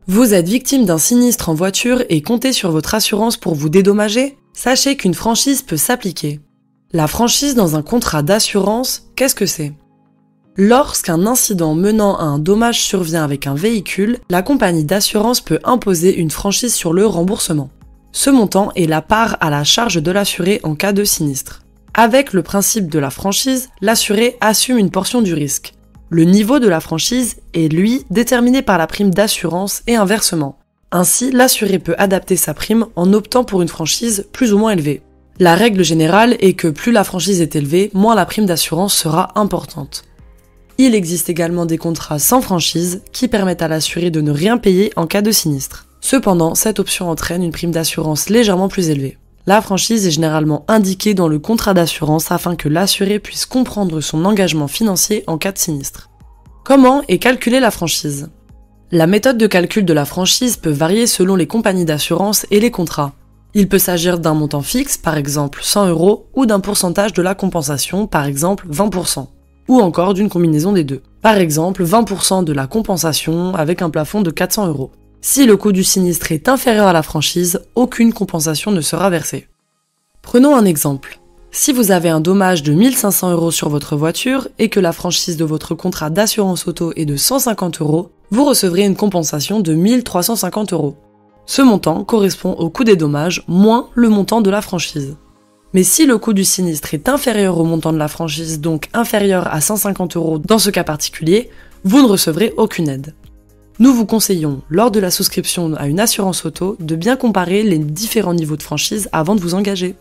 Vous êtes victime d'un sinistre en voiture et comptez sur votre assurance pour vous dédommager? Sachez qu'une franchise peut s'appliquer. La franchise dans un contrat d'assurance, qu'est-ce que c'est? Lorsqu'un incident menant à un dommage survient avec un véhicule, la compagnie d'assurance peut imposer une franchise sur le remboursement. Ce montant est la part à la charge de l'assuré en cas de sinistre. Avec le principe de la franchise, l'assuré assume une portion du risque. Le niveau de la franchise est, lui, déterminé par la prime d'assurance et inversement. Ainsi, l'assuré peut adapter sa prime en optant pour une franchise plus ou moins élevée. La règle générale est que plus la franchise est élevée, moins la prime d'assurance sera importante. Il existe également des contrats sans franchise qui permettent à l'assuré de ne rien payer en cas de sinistre. Cependant, cette option entraîne une prime d'assurance légèrement plus élevée. La franchise est généralement indiquée dans le contrat d'assurance afin que l'assuré puisse comprendre son engagement financier en cas de sinistre. Comment est calculée la franchise? La méthode de calcul de la franchise peut varier selon les compagnies d'assurance et les contrats. Il peut s'agir d'un montant fixe, par exemple 100 €, ou d'un pourcentage de la compensation, par exemple 20%, ou encore d'une combinaison des deux. Par exemple, 20% de la compensation avec un plafond de 400 €. Si le coût du sinistre est inférieur à la franchise, aucune compensation ne sera versée. Prenons un exemple. Si vous avez un dommage de 1 500 € sur votre voiture et que la franchise de votre contrat d'assurance auto est de 150 €, vous recevrez une compensation de 1 350 €. Ce montant correspond au coût des dommages moins le montant de la franchise. Mais si le coût du sinistre est inférieur au montant de la franchise, donc inférieur à 150 € dans ce cas particulier, vous ne recevrez aucune aide. Nous vous conseillons, lors de la souscription à une assurance auto, de bien comparer les différents niveaux de franchise avant de vous engager.